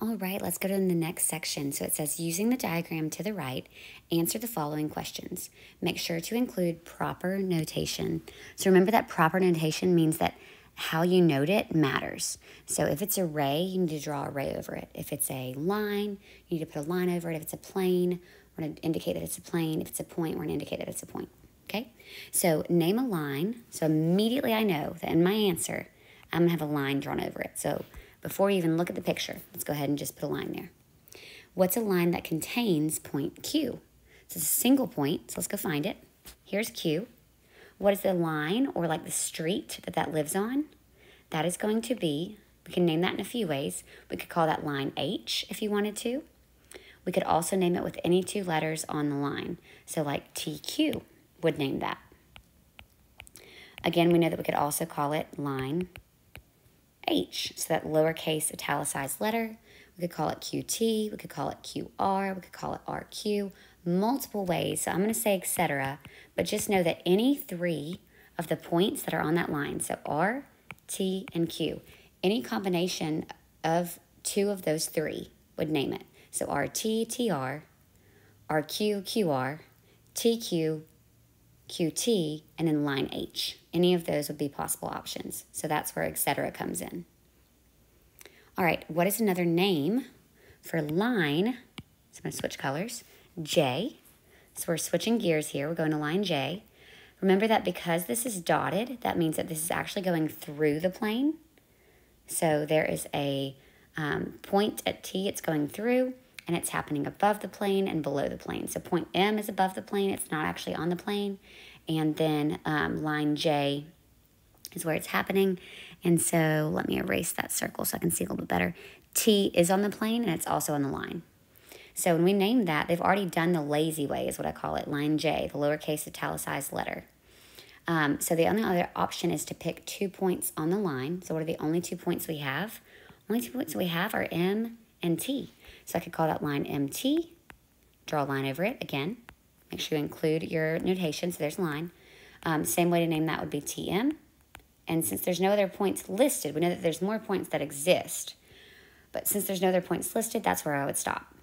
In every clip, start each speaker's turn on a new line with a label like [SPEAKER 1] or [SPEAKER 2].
[SPEAKER 1] All right, let's go to the next section. So it says, using the diagram to the right, answer the following questions. Make sure to include proper notation. So remember that proper notation means that how you note it matters. So if it's a ray, you need to draw a ray over it. If it's a line, you need to put a line over it. If it's a plane, we're going to indicate that it's a plane. If it's a point, we're going to indicate that it's a point. Okay? So name a line. So immediately I know that in my answer, I'm going to have a line drawn over it. So before you even look at the picture, let's go ahead and just put a line there. What's a line that contains point Q? So it's a single point, so let's go find it. Here's Q. What is the line or like the street that lives on? That is going to be, we can name that in a few ways. We could call that line H if you wanted to. We could also name it with any two letters on the line. So like TQ would name that. Again, we know that we could also call it line H, so that lowercase italicized letter. We could call it QT, we could call it QR, we could call it RQ, multiple ways. So I'm going to say etc., but just know that any three of the points that are on that line, so R, T, and Q, any combination of two of those three would name it. So RT, TR, RQ, QR, TQ, QT, and then line H. Any of those would be possible options. So that's where etc. comes in. All right, what is another name for line? So I'm going to switch colors. J. So we're switching gears here. We're going to line J. Remember that because this is dotted, that means that this is actually going through the plane. So there is a point at T it's going through, and it's happening above the plane and below the plane. So point M is above the plane. It's not actually on the plane. And then line J is where it's happening. And so let me erase that circle so I can see a little bit better. T is on the plane, and it's also on the line. So when we name that, they've already done the lazy way is what I call it, line J, the lowercase italicized letter. So the only other option is to pick 2 points on the line. So what are the only 2 points we have? Only 2 points we have are M and T. So I could call that line MT, draw a line over it again. Make sure you include your notation, so there's a line. Same way to name that would be TM. And since there's no other points listed, we know that there's more points that exist. But since there's no other points listed, that's where I would stop.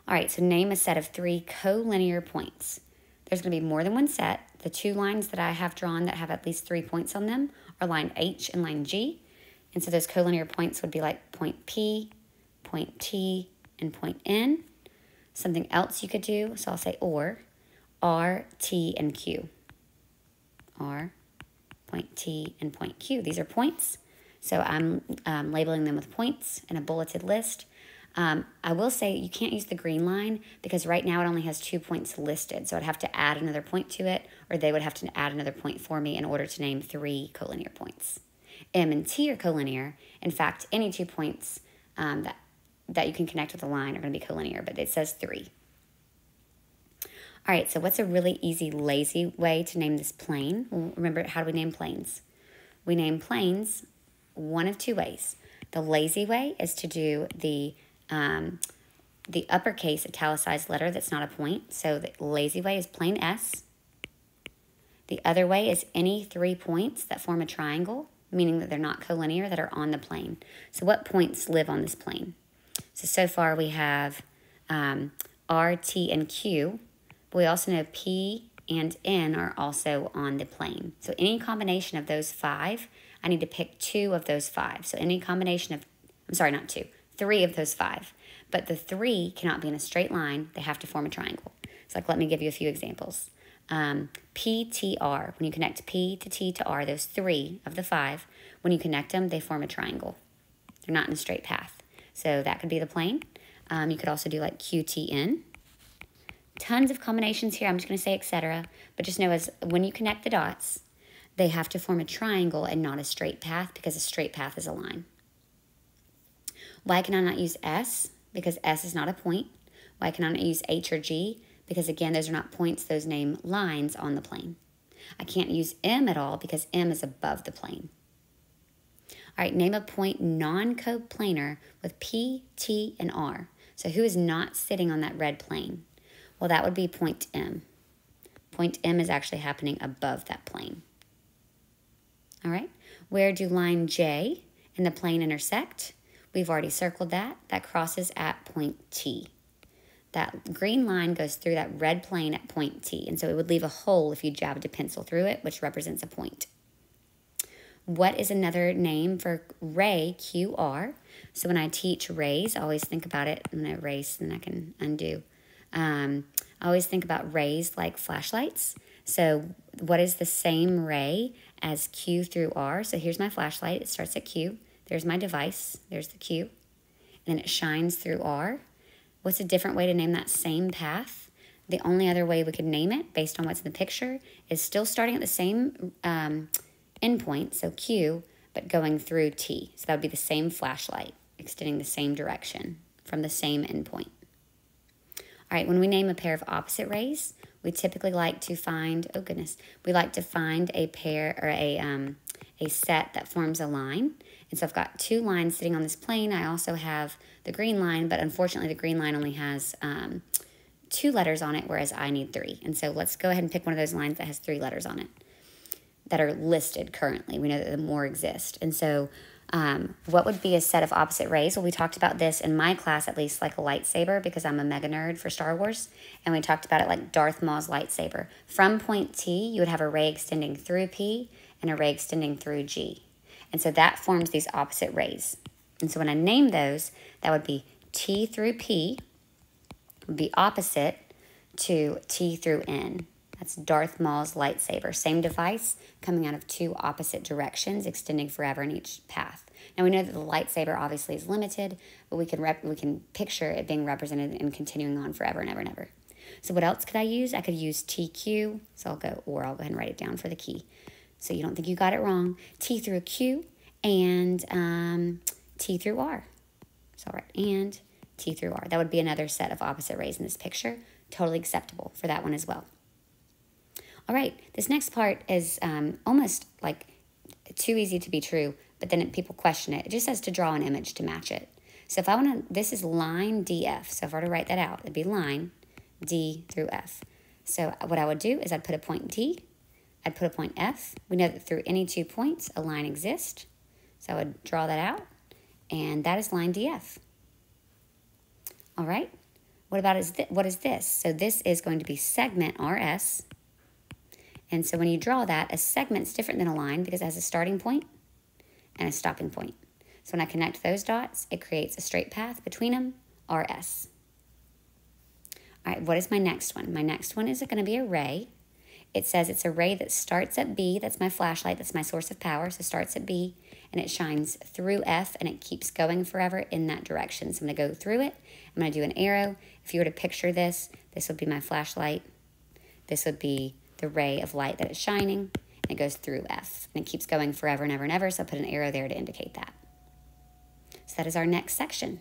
[SPEAKER 1] All right, so name a set of 3 collinear points. There's going to be more than one set. The 2 lines that I have drawn that have at least 3 points on them are line H and line G. And so those collinear points would be like point P, point T, and point N. Something else you could do, so I'll say or, R, T, and Q. R, point T, and point Q. These are points, so I'm labeling them with points in a bulleted list. I will say you can't use the green line because right now it only has 2 points listed, so I'd have to add another point to it, or they would have to add another point for me in order to name 3 collinear points. M and T are collinear. In fact, any 2 points that you can connect with a line are going to be collinear, but it says 3. All right, so what's a really easy, lazy way to name this plane? Well, remember, how do we name planes? We name planes one of 2 ways. The lazy way is to do the uppercase italicized letter that's not a point. So the lazy way is plain S. The other way is any 3 points that form a triangle, meaning that they're not collinear, that are on the plane. So what points live on this plane? So far we have R, T, and Q. But we also know P and N are also on the plane. So any combination of those 5, I need to pick 2 of those 5. So any combination of, I'm sorry, not 2, 3 of those 5. But the 3 cannot be in a straight line. They have to form a triangle. So like, let me give you a few examples. P, T, R. When you connect P to T to R, those 3 of the 5, when you connect them, they form a triangle. They're not in a straight path. So that could be the plane. You could also do like QTN. Tons of combinations here. I'm just going to say etc. But just know as when you connect the dots, they have to form a triangle and not a straight path because a straight path is a line. Why can I not use S? Because S is not a point. Why can I not use H or G? Because again, those are not points. Those name lines on the plane. I can't use M at all because M is above the plane. All right, name a point non-coplanar with P, T, and R. So who is not sitting on that red plane? Well, that would be point M. Point M is actually happening above that plane. All right, where do line J and the plane intersect? We've already circled that. That crosses at point T. That green line goes through that red plane at point T, and so it would leave a hole if you jabbed a pencil through it, which represents a point. What is another name for ray, QR? So when I teach rays, I always think about it. I'm going to erase and I can undo. I always think about rays like flashlights. So what is the same ray as Q through R? So here's my flashlight. It starts at Q. There's my device. There's the Q. And then it shines through R. What's a different way to name that same path? The only other way we could name it, based on what's in the picture, is still starting at the same endpoint, so Q, but going through T. So that would be the same flashlight, extending the same direction from the same endpoint. All right, when we name a pair of opposite rays, we typically like to find, oh goodness, we like to find a pair or a set that forms a line. And so I've got two lines sitting on this plane. I also have the green line, but unfortunately the green line only has 2 letters on it, whereas I need 3. And so let's go ahead and pick one of those lines that has 3 letters on it that are listed currently. We know that more exist. And so what would be a set of opposite rays? Well, we talked about this in my class, at least, like a lightsaber, because I'm a mega nerd for Star Wars. And we talked about it like Darth Maul's lightsaber. From point T, you would have a ray extending through P and a ray extending through G. And so that forms these opposite rays. And so when I name those, that would be T through P would be opposite to T through N. That's Darth Maul's lightsaber. Same device, coming out of 2 opposite directions, extending forever in each path. Now we know that the lightsaber obviously is limited, but we can picture it being represented and continuing on forever and ever and ever. So what else could I use? I could use TQ. So I'll go ahead and write it down for the key, so you don't think you got it wrong. T through Q and T through R. So I'll write and T through R. That would be another set of opposite rays in this picture. Totally acceptable for that one as well. All right, this next part is almost like too easy to be true, but then people question it. It just says to draw an image to match it. So if I want to, this is line DF. So if I were to write that out, it'd be line D through F. So what I would do is I'd put a point D, I'd put a point F. We know that through any 2 points, a line exists. So I would draw that out, and that is line DF. All right, what is this? So this is going to be segment RS. And so when you draw that, a segment's different than a line because it has a starting point and a stopping point. So when I connect those dots, it creates a straight path between them, RS. All right, what is my next one? My next one is going to be a ray. It says it's a ray that starts at B. That's my flashlight. That's my source of power. So it starts at B, and it shines through F, and it keeps going forever in that direction. So I'm going to go through it. I'm going to do an arrow. If you were to picture this, this would be my flashlight. This would be the ray of light that is shining, and it goes through F, and it keeps going forever and ever and ever, so I put an arrow there to indicate that. So that is our next section.